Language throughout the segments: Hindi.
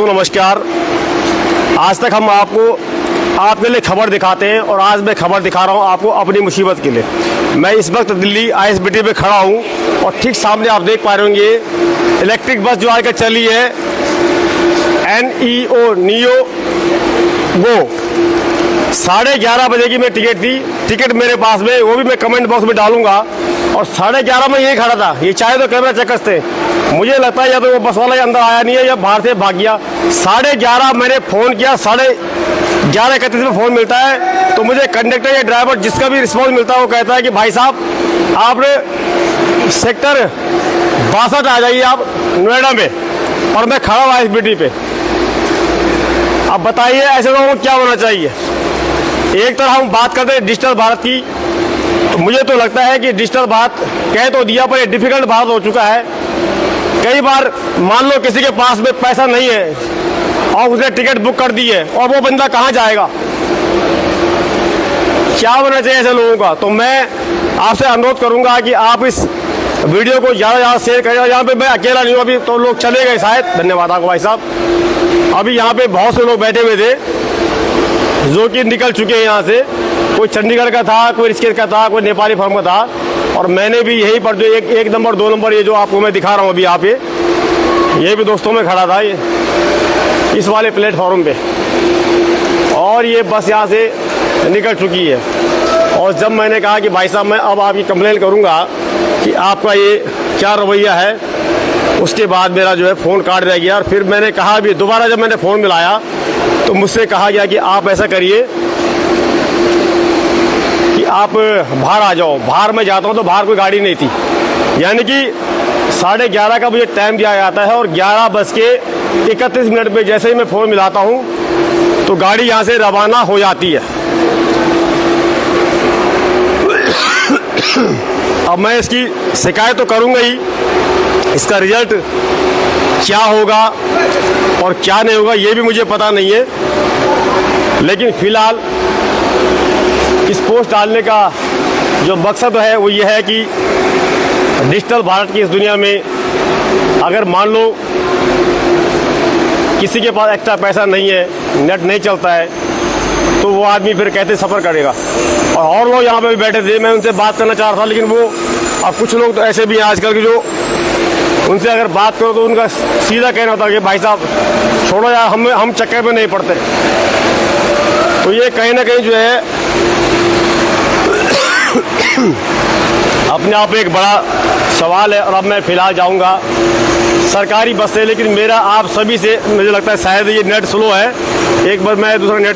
दोस्तों नमस्कार। आज तक हम आपके लिए खबर दिखाते हैं और आज मैं खबर दिखा रहा हूं आपको अपनी मुसीबत के लिए। मैं इस वक्त दिल्ली ISBT पे खड़ा हूं और ठीक सामने आप देख पा रहे होंगे इलेक्ट्रिक बस जो आकर चली है NEO नियो गो। 11:30 बजे की मैं टिकट मेरे पास में, वो भी मैं कमेंट बॉक्स में डालूंगा। और 11:30 में यही खड़ा था। ये चाहे तो कैमरा चेकर्स थे, मुझे लगता है या तो वो बस वाला अंदर आया नहीं है या बाहर से भाग गया। 11:30 मैंने फ़ोन किया, 11:31 में फ़ोन मिलता है तो मुझे कंडक्टर या ड्राइवर जिसका भी रिस्पॉन्स मिलता है वो कहता है कि भाई साहब आप सेक्टर 62 आ जाइए आप नोएडा में। और मैं खड़ा हुआ ISBT पे। अब बताइए ऐसे लोगों को क्या होना चाहिए। एक तरह हम बात करते हैं डिजिटल भारत की, तो मुझे तो लगता है कि डिजिटल भारत कह तो दिया पर ये डिफिकल्ट भारत हो चुका है। कई बार मान लो किसी के पास में पैसा नहीं है और उसने टिकट बुक कर दी है और वो बंदा कहाँ जाएगा। क्या होना चाहिए ऐसे लोगों का। तो मैं आपसे अनुरोध करूंगा कि आप इस वीडियो को ज़्यादा शेयर करें। यहाँ पे मैं अकेला नहीं हूँ, अभी तो लोग चले गए शायद। धन्यवाद आपको भाई साहब। अभी यहाँ पे बहुत से लोग बैठे हुए थे जो कि निकल चुके हैं यहाँ से। कोई चंडीगढ़ का था, कोई ऋषिकेश का था, कोई नेपाली फॉर्म का था। और मैंने भी यहीं पर जो एक नंबर 2 नंबर ये जो आपको मैं दिखा रहा हूँ अभी यहाँ पे, ये भी दोस्तों में खड़ा था ये इस वाले प्लेटफॉर्म पे। और ये बस यहाँ से निकल चुकी है। और जब मैंने कहा कि भाई साहब मैं अब आपकी कंप्लेन करूँगा कि आपका ये क्या रवैया है, उसके बाद मेरा जो है फ़ोन काट दिया गया। और फिर मैंने कहा भी दोबारा जब मैंने फ़ोन मिलाया तो मुझसे कहा गया कि आप ऐसा करिए कि आप बाहर आ जाओ। बाहर मैं जाता हूँ तो बाहर कोई गाड़ी नहीं थी। यानी कि 11:30 का मुझे टाइम दिया जाता है और 11:31 पे जैसे ही मैं फ़ोन मिलाता हूँ तो गाड़ी यहाँ से रवाना हो जाती है। अब मैं इसकी शिकायत तो करूँगा ही, इसका रिजल्ट क्या होगा और क्या नहीं होगा ये भी मुझे पता नहीं है। लेकिन फिलहाल इस पोस्ट डालने का जो मकसद है वो ये है कि डिजिटल भारत की इस दुनिया में अगर मान लो किसी के पास एक्स्ट्रा पैसा नहीं है, नेट नहीं चलता है, तो वो आदमी फिर कैसे सफ़र करेगा। और लोग यहाँ पे भी बैठे थे, मैं उनसे बात करना चाह रहा था, लेकिन वो अब कुछ लोग तो ऐसे भी हैं आजकल के जो उनसे अगर बात करो तो उनका सीधा कहना होता है कि भाई साहब छोड़ो यार, हम चक्कर में नहीं पड़ते। तो ये कहीं ना कहीं जो है अपने आप एक बड़ा सवाल है। और अब मैं फ़िलहाल जाऊंगा सरकारी बस से, लेकिन मेरा आप सभी से मुझे लगता है शायद ये नेट स्लो है। एक बार मैं दूसरा नेट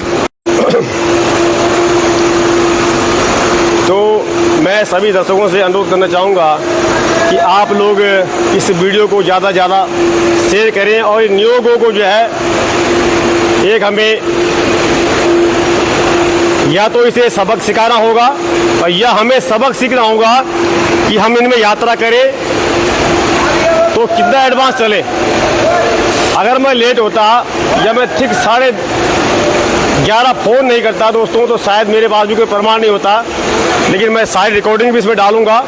तो मैं सभी दर्शकों से अनुरोध करना चाहूँगा कि आप लोग इस वीडियो को ज़्यादा से ज़्यादा शेयर करें। और नियोगों को जो है एक हमें या तो इसे सबक सिखाना होगा और या हमें सबक सीखना होगा कि हम इनमें यात्रा करें तो कितना एडवांस चले। अगर मैं लेट होता या मैं ठीक 11:30 फ़ोन नहीं करता दोस्तों तो शायद मेरे पास भी कोई प्रमाण नहीं होता। लेकिन मैं सारी रिकॉर्डिंग भी इसमें डालूंगा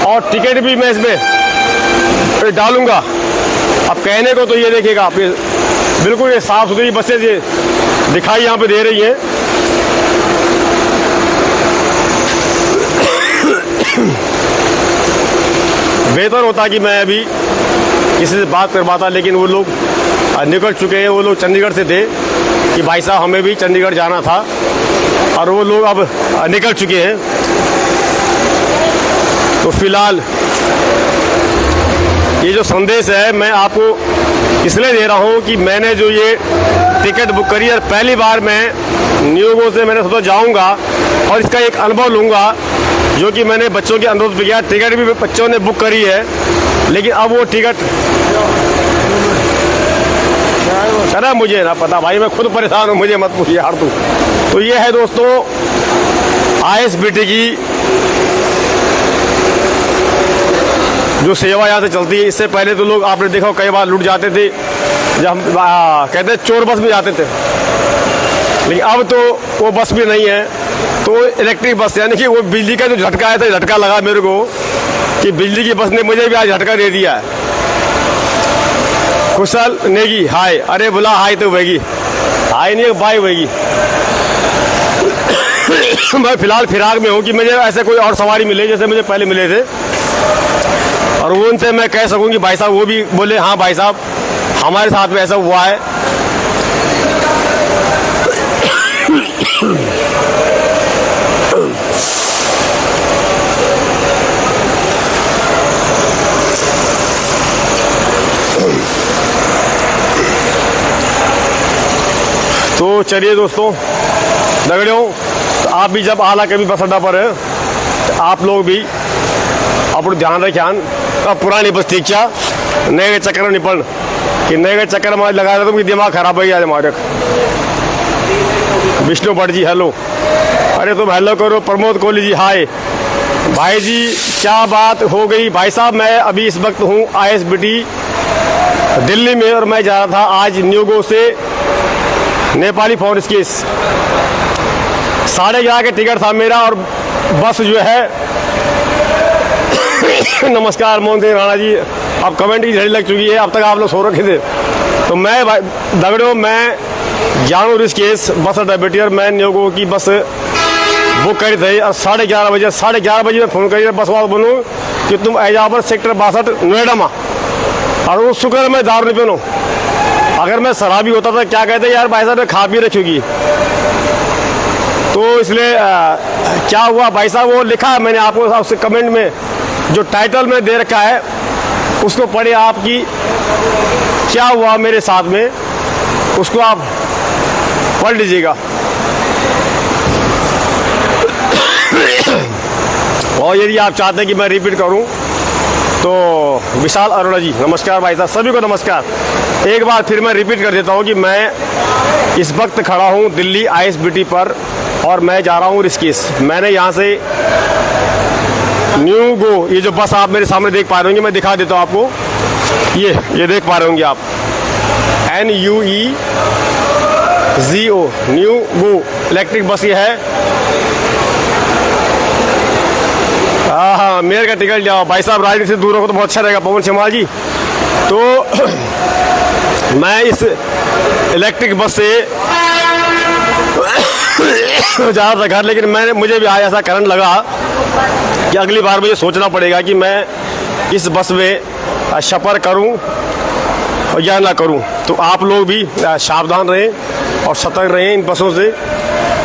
और टिकट भी मैं इसमें डालूंगा। अब कहने को तो ये देखिएगा आप, बिल्कुल ये साफ़ सुथरी बसें ये दिखाई यहाँ पे दे रही है। बेहतर होता कि मैं अभी किसी से बात करवाता, लेकिन वो लोग निकल चुके हैं। वो लोग चंडीगढ़ से थे कि भाई साहब हमें भी चंडीगढ़ जाना था और वो लोग अब निकल चुके हैं। तो फिलहाल ये जो संदेश है मैं आपको इसलिए दे रहा हूँ कि मैंने जो ये टिकट बुक करी है, पहली बार मैं नियोगों से मैंने सोचा जाऊँगा और इसका एक अनुभव लूँगा, जो कि मैंने बच्चों के अनुरोध पे किया। टिकट भी बच्चों ने बुक करी है, लेकिन अब वो टिकट चला मुझे ना पता भाई, मैं खुद परेशान हूँ, मुझे मत पूछिए यार तू। तो ये है दोस्तों ISBT की जो सेवा यहाँ से चलती है। इससे पहले तो लोग आपने देखा कई बार लूट जाते थे, जब हम कहते चोर बस में जाते थे, लेकिन अब तो वो बस भी नहीं है। तो इलेक्ट्रिक बस, यानी कि वो बिजली का जो झटका आया था, झटका लगा मेरे को कि बिजली की बस ने मुझे भी आज झटका दे दिया है। कुशल नेगी हाय, अरे बोला हाय तो होगी, हाय नहीं बाय होगी। मैं फिलहाल फिराक में हूँ कि मुझे ऐसे कोई और सवारी मिले जैसे मुझे पहले मिले थे, और वो उनसे मैं कह सकूँ कि भाई साहब, वो भी बोले हाँ भाई साहब हमारे साथ में ऐसा हुआ है। तो चलिए दोस्तों दगड़ियों, तो आप भी जब आला कभी बस अड्डा पर है तो आप लोग भी अपना ध्यान रखें। अब पुरानी बस ठीक क्या, नए के चक्कर में नहीं पड़न कि नए के चक्कर में लगा रहे तो दिमाग खराब हो गया हमारे। विष्णु भट्ट जी हेलो, अरे तुम हेलो करो। प्रमोद कोहली जी हाय। भाई जी क्या बात हो गई भाई साहब, मैं अभी इस वक्त हूँ ISBT दिल्ली में, और मैं जा रहा था आज न्यूगो से नेपाली फाउंड केस। 11:30 के टिकट था मेरा, और बस जो है नमस्कार मोहन सिंह राणा जी, अब कमेंट की झड़ी लग चुकी है, अब तक आप लोग सो रखे थे। तो मैं दगड़ो मैं जानू ऋषिकेश बस अड्डा बेटियर, मैं न्योगो की बस बुक करी थी, और 11:30 बजे मैं फ़ोन करी बस वाला बनूँ कि तुम ऐजा पर सेक्टर 62 नोएडा में, और वो शुक्र मैं दारू नहीं पहनूँ। अगर मैं शराबी होता था क्या कहते यार भाई साहब ने खा पी रखी होगी। तो इसलिए क्या हुआ भाई साहब, वो लिखा है मैंने आपको उससे कमेंट में, जो टाइटल में दे रखा है उसको पढ़े आपकी क्या हुआ मेरे साथ में, उसको आप पढ़ लीजिएगा। और यदि आप चाहते हैं कि मैं रिपीट करूं तो विशाल अरोड़ा जी नमस्कार भाई साहब, सभी को नमस्कार। एक बार फिर मैं रिपीट कर देता हूं कि मैं इस वक्त खड़ा हूं दिल्ली ISBT पर, और मैं जा रहा हूं ऋषिकेश। मैंने यहां से न्यूगो, ये जो बस आप मेरे सामने देख पा रहे होंगे, मैं दिखा देता हूं आपको, ये देख पा रहे होंगे आप, NUEGO न्यूगो इलेक्ट्रिक बस ये है। हाँ मेयर का टिकट जाओ भाई साहब, राजनीति से दूर हो तो बहुत अच्छा रहेगा पवन सिंह जी। तो मैं इस इलेक्ट्रिक बस से जा रहा था घर, लेकिन मुझे भी आज ऐसा करंट लगा कि अगली बार मुझे सोचना पड़ेगा कि मैं इस बस में सफ़र करूं और या ना करूं। तो आप लोग भी सावधान रहें और सतर्क रहें इन बसों से,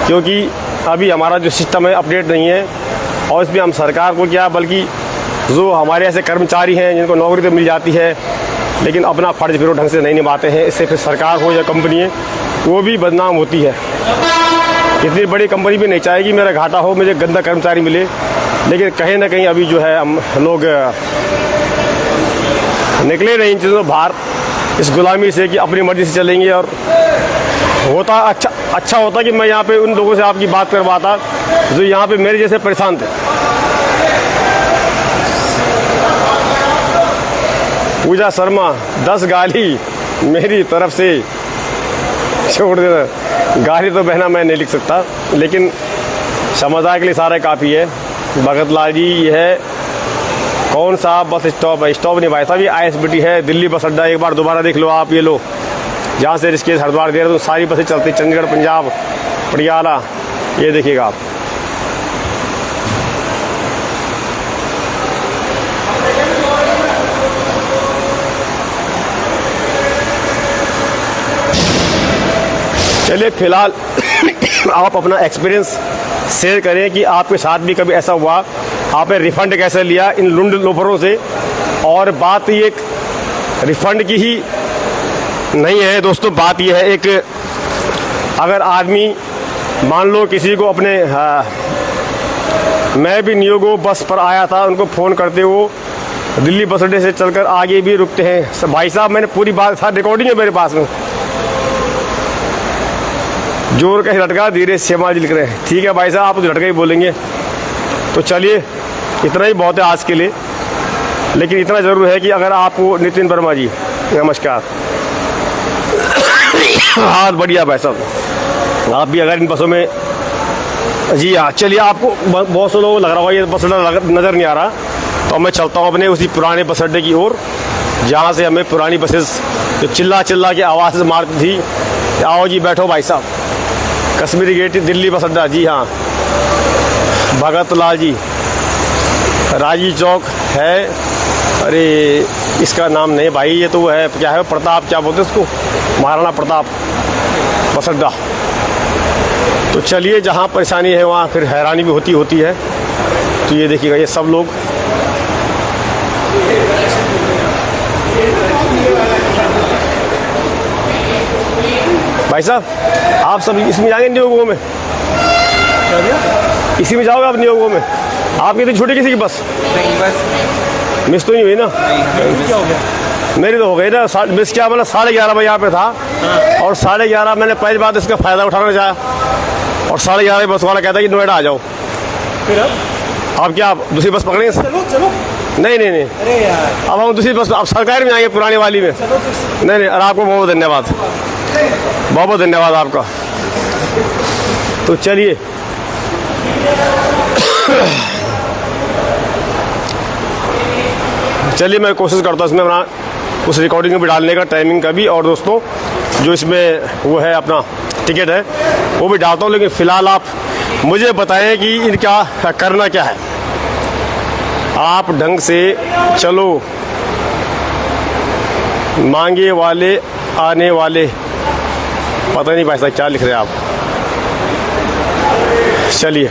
क्योंकि अभी हमारा जो सिस्टम है अपडेट नहीं है, और इसमें हम सरकार को क्या बल्कि जो हमारे ऐसे कर्मचारी हैं जिनको नौकरी तो मिल जाती है लेकिन अपना फर्ज फिर ढंग से नहीं निभाते हैं, इससे फिर सरकार हो या कंपनी है वो भी बदनाम होती है। इतनी बड़ी कंपनी भी नहीं चाहेगी मेरा घाटा हो, मुझे गंदा कर्मचारी मिले, लेकिन कहीं ना कहीं अभी जो है हम लोग निकले नहीं इन चीज़ों बाहर इस गुलामी से कि अपनी मर्जी से चलेंगे। और होता अच्छा होता कि मैं यहाँ पे उन लोगों से आपकी बात करवाता जो यहाँ पे मेरे जैसे परेशान थे। पूजा शर्मा 10 गाली मेरी तरफ से छोड़ देना। गाली तो बहना मैं नहीं लिख सकता, लेकिन समझदार के लिए सारा काफ़ी है। भगत लाल जी ये है कौन सा बस स्टॉप है? स्टॉप नहीं भाई साहब, ये ISBT है दिल्ली बस अड्डा। एक बार दोबारा देख लो आप, ये लो जहाँ से ऋषिकेश हरिद्वार दे रहे तो सारी बसें चलती, चंडीगढ़ पंजाब पटियाला, ये देखिएगा आप। चलिए फिलहाल आप अपना एक्सपीरियंस शेयर करें कि आपके साथ भी कभी ऐसा हुआ, आपने रिफ़ंड कैसे लिया इन लुंड लोफरों से। और बात ये रिफ़ंड की ही नहीं है दोस्तों, बात ये है एक अगर आदमी मान लो किसी को अपने मैं भी न्यूगो बस पर आया था, उनको फ़ोन करते हो दिल्ली बस अड्डे से चलकर आगे भी रुकते हैं। भाई साहब मैंने पूरी बात साथ रिकॉर्डिंग है मेरे पास में। जोर का झटका धीरे श्यामा जी लिख रहे हैं। ठीक है भाई साहब, आप तो झटका ही बोलेंगे। तो चलिए इतना ही बहुत है आज के लिए, लेकिन इतना ज़रूर है कि अगर आपको नितिन वर्मा जी नमस्कार, हाँ बढ़िया भाई साहब, आप भी अगर इन बसों में जी हाँ चलिए, आपको बहुत से लोग लग रहा होगा ये बस अड्डा नज़र नहीं आ रहा, तो मैं चलता हूँ अपने उसी पुराने बस अड्डे की ओर जहाँ से हमें पुरानी बसेस जो चिल्ला चिल्ला के आवाज़ से मारती थी, आओ जी बैठो भाई साहब, कश्मीरी गेट दिल्ली बस अड्डा, जी हाँ, भगत लाल जी, राजी चौक है, अरे इसका नाम नहीं भाई, ये तो वो है, क्या है, प्रताप, क्या बोलते हैं उसको, महाराणा प्रताप बस अड्डा। तो चलिए, जहाँ परेशानी है वहाँ फिर हैरानी भी होती है। तो ये देखिएगा, ये सब लोग भाई साहब, आप सब इसमें जाएंगे नियोगों में? इसी में जाओगे आप नियोगों में? आपकी इतनी छोटी किसी की बस? नहीं, बस मिस तो नहीं हुई ना? क्या हो गया? मेरी तो हो गई ना। मिस क्या, मतलब 11:30 बजे यहाँ पे था, और 11:30 मैंने पहली बात इसका फ़ायदा उठाना चाहा, और 11:30 बस वाला कहता है कि नोएडा आ जाओ। फिर अब क्या, आप दूसरी बस पकड़ेंगे? चलो। नहीं, अरे यार, अब हम दूसरी बस, अब सरकारी में जाएंगे, पुरानी वाली में। नहीं, और आपको बहुत धन्यवाद, बहुत धन्यवाद आपका। तो चलिए, मैं कोशिश करता हूँ इसमें अपना उस रिकॉर्डिंग में भी डालने का, टाइमिंग का भी, और दोस्तों जो इसमें वो है अपना टिकट है वो भी डालता हूँ। लेकिन फ़िलहाल आप मुझे बताएं कि इनका करना क्या है। आप ढंग से चलो, मांगे वाले आने वाले, पता नहीं भाई साहब क्या लिख रहे हैं आप। चलिए,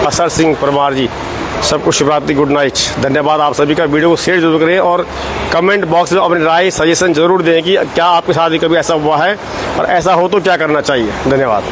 असर सिंह परमार जी, सबको शिवरात्रि, गुड नाइट, धन्यवाद आप सभी का। वीडियो को शेयर जरूर करें और कमेंट बॉक्स में अपनी राय, सजेशन जरूर दें कि क्या आपके साथ भी कभी ऐसा हुआ है, और ऐसा हो तो क्या करना चाहिए। धन्यवाद।